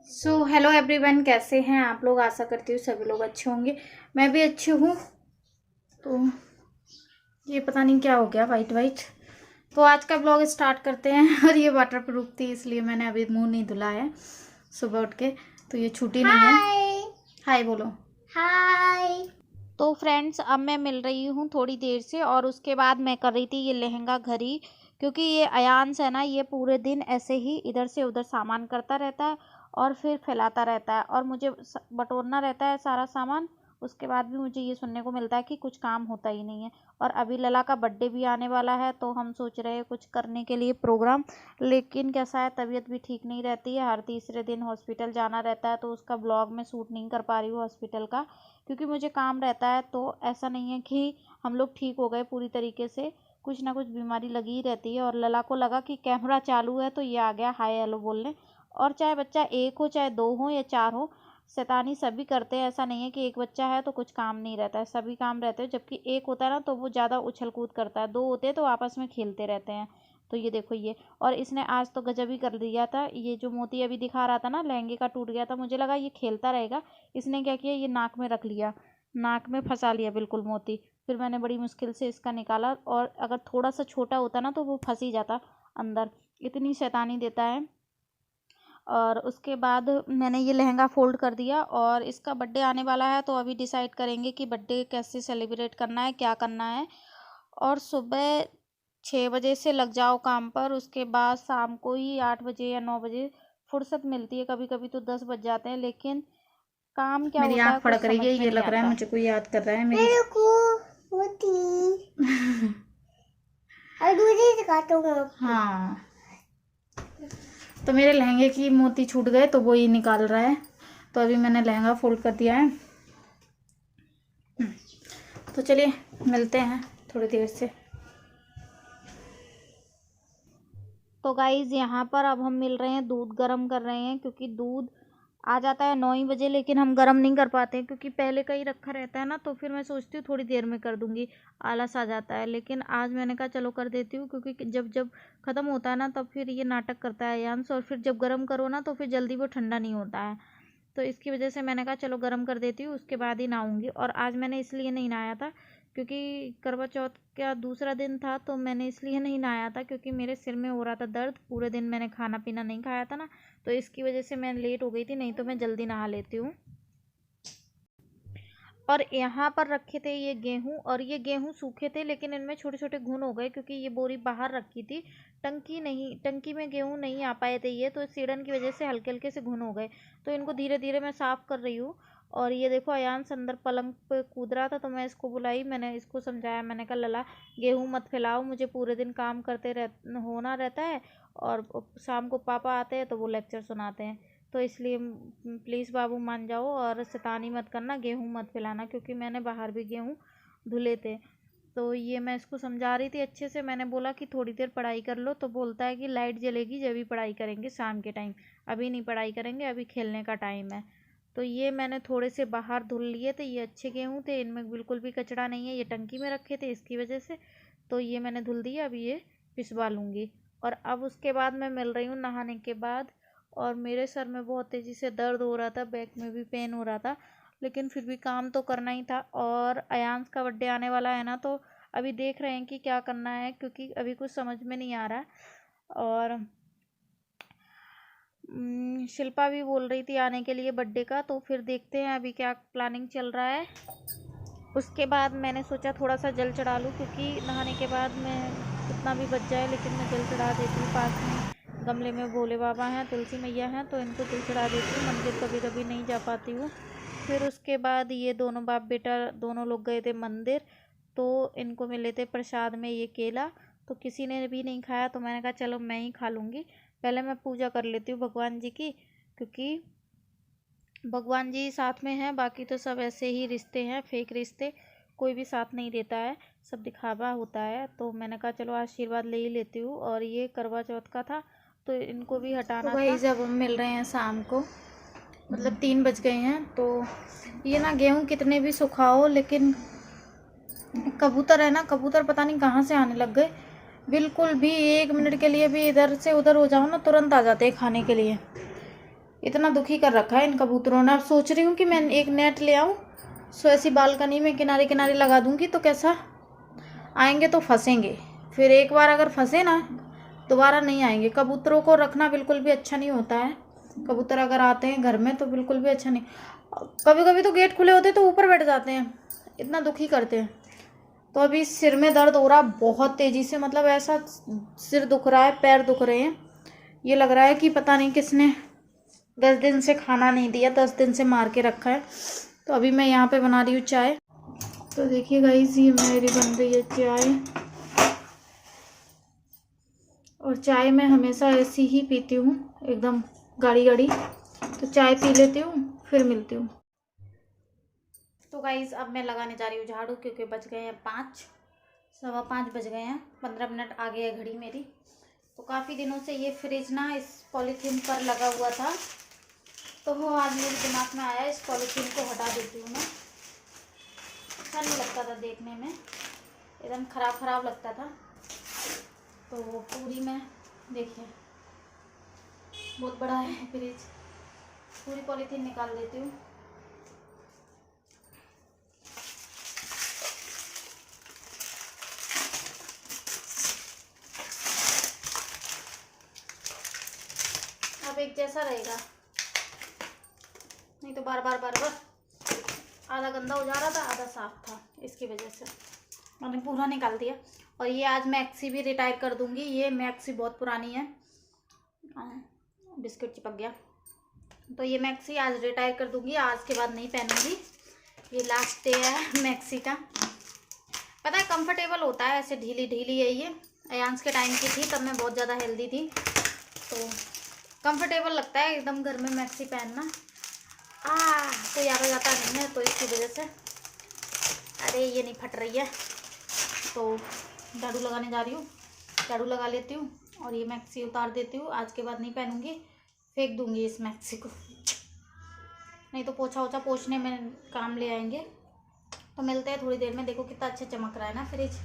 Hello everyone, कैसे हैं आप लोग। आशा करती हूँ सभी लोग अच्छे होंगे। मैं भी अच्छी हूँ। तो ये पता नहीं क्या हो गया, वाइट वाइट। तो आज का ब्लॉग स्टार्ट करते हैं। और ये वाटर प्रूफ थी, इसलिए मैंने अभी मुंह नहीं धुला है सुबह उठ के। तो ये छुट्टी नहीं है। हाय बोलो। हाय। तो फ्रेंड्स, अब मैं मिल रही हूँ थोड़ी देर से, और उसके बाद मैं कर रही थी ये लहंगा घड़ी, क्योंकि ये अयांश है ना, ये पूरे दिन ऐसे ही इधर से उधर सामान करता रहता है और फिर फैलाता रहता है, और मुझे बटोरना रहता है सारा सामान। उसके बाद भी मुझे ये सुनने को मिलता है कि कुछ काम होता ही नहीं है। और अभी लला का बर्थडे भी आने वाला है, तो हम सोच रहे हैं कुछ करने के लिए प्रोग्राम। लेकिन कैसा है, तबीयत भी ठीक नहीं रहती है, हर तीसरे दिन हॉस्पिटल जाना रहता है, तो उसका ब्लॉग में शूट नहीं कर पा रही हूँ हॉस्पिटल का, क्योंकि मुझे काम रहता है। तो ऐसा नहीं है कि हम लोग ठीक हो गए पूरी तरीके से, कुछ ना कुछ बीमारी लगी ही रहती है। और लला को लगा कि कैमरा चालू है, तो ये आ गया हाय हेलो बोलने। और चाहे बच्चा एक हो, चाहे दो हो या चार हो, शैतानी सभी करते हैं। ऐसा नहीं है कि एक बच्चा है तो कुछ काम नहीं रहता है, सभी काम रहते हैं। जबकि एक होता है ना, तो वो ज़्यादा उछल कूद करता है, दो होते हैं तो आपस में खेलते रहते हैं। तो ये देखो ये, और इसने आज तो गजब ही कर दिया था। ये जो मोती अभी दिखा रहा था ना, लहंगे का टूट गया था, मुझे लगा ये खेलता रहेगा। इसने क्या किया, ये नाक में रख लिया, नाक में फंसा लिया बिल्कुल मोती। फिर मैंने बड़ी मुश्किल से इसका निकाला, और अगर थोड़ा सा छोटा होता ना तो वो फंस ही जाता अंदर। इतनी शैतानी देता है। और उसके बाद मैंने ये लहंगा फ़ोल्ड कर दिया, और इसका बर्थडे आने वाला है, तो अभी डिसाइड करेंगे कि बर्थडे कैसे सेलिब्रेट करना है, क्या करना है। और सुबह 6 बजे से लग जाओ काम पर, उसके बाद शाम को ही 8 बजे या 9 बजे फुर्सत मिलती है। कभी कभी तो 10 बज जाते हैं, लेकिन काम क्या मेरी होता आंख है कुछ फड़क रही समझ है, में ये नहीं लग रहा है आता। मुझे कोई याद कर रहा है मेरे को और दूसरी दिखाता हूँ आपको। हाँ, तो मेरे लहंगे की मोती छूट गए, तो वो ही निकाल रहा है। तो अभी मैंने लहंगा फोल्ड कर दिया है। तो चलिए मिलते हैं थोड़ी देर से। तो गाइज़, यहाँ पर अब हम मिल रहे हैं, दूध गर्म कर रहे हैं, क्योंकि दूध आ जाता है 9 ही बजे, लेकिन हम गर्म नहीं कर पाते हैं, क्योंकि पहले का ही रखा रहता है ना। तो फिर मैं सोचती हूँ थोड़ी देर में कर दूँगी, आलस आ जाता है। लेकिन आज मैंने कहा चलो कर देती हूँ, क्योंकि जब जब ख़त्म होता है ना, तब फिर ये नाटक करता है यांश, और फिर जब गर्म करो ना तो फिर जल्दी वो ठंडा नहीं होता है। तो इसकी वजह से मैंने कहा चलो गर्म कर देती हूँ, उसके बाद ही नहाऊंगी। और आज मैंने इसलिए नहीं नहाया था, क्योंकि करवा चौथ का दूसरा दिन था, तो मैंने इसलिए नहीं नहाया था क्योंकि मेरे सिर में हो रहा था दर्द। पूरे दिन मैंने खाना पीना नहीं खाया था ना, तो इसकी वजह से मैं लेट हो गई थी, नहीं तो मैं जल्दी नहा लेती हूँ। और यहाँ पर रखे थे ये गेहूँ, और ये गेहूँ सूखे थे, लेकिन इनमें छोटे छोटे घुन हो गए, क्योंकि ये बोरी बाहर रखी थी। टंकी में गेहूँ नहीं आ पाए थे ये, तो सीढ़न की वजह से हल्के हल्के से घुन हो गए। तो इनको धीरे धीरे मैं साफ़ कर रही हूँ। और ये देखो, अयांश अंदर पलंग पे कूद रहा था, तो मैं इसको बुलाई, मैंने इसको समझाया, मैंने कहा लला गेहूँ मत फैलाओ, मुझे पूरे दिन काम करते होना रहता है, और शाम को पापा आते हैं तो वो लेक्चर सुनाते हैं। तो इसलिए प्लीज़ बाबू मान जाओ, और शैतानी मत करना, गेहूँ मत फैलाना, क्योंकि मैंने बाहर भी गेहूँ धुले थे। तो ये मैं इसको समझा रही थी अच्छे से। मैंने बोला कि थोड़ी देर पढ़ाई कर लो, तो बोलता है कि लाइट जलेगी जब भी पढ़ाई करेंगे, शाम के टाइम, अभी नहीं पढ़ाई करेंगे, अभी खेलने का टाइम है। तो ये मैंने थोड़े से बाहर धुल लिए थे, ये अच्छे गेहूँ थे, इनमें बिल्कुल भी कचरा नहीं है, ये टंकी में रखे थे इसकी वजह से। तो ये मैंने धुल दिया, अभी ये पिसवा लूँगी। और अब उसके बाद मैं मिल रही हूँ नहाने के बाद, और मेरे सर में बहुत तेज़ी से दर्द हो रहा था, बैक में भी पेन हो रहा था, लेकिन फिर भी काम तो करना ही था। और अयांश का बर्थडे आने वाला है ना, तो अभी देख रहे हैं कि क्या करना है, क्योंकि अभी कुछ समझ में नहीं आ रहा। और शिल्पा भी बोल रही थी आने के लिए बर्थडे का, तो फिर देखते हैं अभी क्या प्लानिंग चल रहा है। उसके बाद मैंने सोचा थोड़ा सा जल चढ़ा लूँ, क्योंकि नहाने के बाद मैं कितना भी बच जाए, लेकिन मैं जल चढ़ा देती हूँ। पास में गमले में भोले बाबा हैं, तुलसी मैया हैं, तो इनको जल चढ़ा देती हूँ। मंदिर कभी कभी नहीं जा पाती हूँ। फिर उसके बाद ये दोनों बाप बेटा दोनों लोग गए थे मंदिर, तो इनको मिले थे प्रसाद में ये केला। तो किसी ने भी नहीं खाया, तो मैंने कहा चलो मैं ही खा लूँगी। पहले मैं पूजा कर लेती हूँ भगवान जी की, क्योंकि भगवान जी साथ में हैं, बाकी तो सब ऐसे ही रिश्ते हैं, फेक रिश्ते, कोई भी साथ नहीं देता है, सब दिखावा होता है। तो मैंने कहा चलो आशीर्वाद ले ही लेती हूँ। और ये करवा चौथ का था, तो इनको भी तो हटाना भाई था। जब हम मिल रहे हैं शाम को, मतलब 3 बज गए हैं, तो ये ना गेहूँ कितने भी सुखाओ, लेकिन कबूतर है ना, कबूतर पता नहीं कहाँ से आने लग गए। बिल्कुल भी 1 मिनट के लिए भी इधर से उधर हो जाओ ना, तुरंत आ जाते हैं खाने के लिए। इतना दुखी कर रखा है इन कबूतरों ने। अब सोच रही हूँ कि मैं एक नेट ले आऊँ, सो ऐसी बालकनी में किनारे किनारे लगा दूँगी, तो कैसा आएंगे तो फंसेंगे। फिर एक बार अगर फंसे ना दोबारा नहीं आएंगे। कबूतरों को रखना बिल्कुल भी अच्छा नहीं होता है। कबूतर अगर आते हैं घर में तो बिल्कुल भी अच्छा नहीं। कभी कभी तो गेट खुले होते तो ऊपर बैठ जाते हैं, इतना दुखी करते हैं। तो अभी सिर में दर्द हो रहा बहुत तेज़ी से, मतलब ऐसा सिर दुख रहा है, पैर दुख रहे हैं। ये लग रहा है कि पता नहीं किसने 10 दिन से खाना नहीं दिया, 10 दिन से मार के रखा है। तो अभी मैं यहाँ पे बना रही हूँ चाय। तो देखिए गाइस, ये मेरी बन रही है चाय। और चाय मैं हमेशा ऐसी ही पीती हूँ, एकदम गाढ़ी गाढ़ी। तो चाय पी लेती हूँ, फिर मिलती हूँ। तो गाइस अब मैं लगाने जा रही हूँ झाड़ू, क्योंकि बज गए हैं 5, 5:15 बज गए हैं। 15 मिनट आगे है घड़ी मेरी। तो काफ़ी दिनों से ये फ्रिज ना इस पॉलीथीन पर लगा हुआ था, तो वो आज मेरे दिमाग में आया इस पॉलीथीन को हटा देती हूँ मैं। अच्छा नहीं लगता था देखने में, एकदम ख़राब ख़राब लगता था। तो वो पूरी मैं, देखिए बहुत बड़ा है फ्रिज, पूरी पॉलीथीन निकाल देती हूँ। अब एक जैसा रहेगा, नहीं तो बार बार आधा गंदा हो जा रहा था, आधा साफ था, इसकी वजह से मैंने पूरा निकाल दिया। और ये आज मैक्सी भी रिटायर कर दूंगी। ये मैक्सी बहुत पुरानी है, बिस्किट चिपक गया। तो ये मैक्सी आज रिटायर कर दूंगी, आज के बाद नहीं पहनूंगी। ये लास्ट डे है मैक्सी का। पता है कंफर्टेबल होता है, ऐसे ढीली ढीली है ये। अयांश के टाइम की थी, तब मैं बहुत ज़्यादा हेल्दी थी, तो कंफर्टेबल लगता है एकदम घर में मैक्सी पहनना। कोई आता जाता नहीं है, तो इसकी वजह से। अरे ये नहीं फट रही है, तो झाड़ू लगाने जा रही हूँ, झाड़ू लगा लेती हूँ और ये मैक्सी उतार देती हूँ। आज के बाद नहीं पहनूंगी, फेंक दूंगी इस मैक्सी को, नहीं तो पोछा ओछा पोछने में काम ले आएंगे। तो मिलते हैं थोड़ी देर में। देखो कितना अच्छा चमक रहा है ना फ्रिज।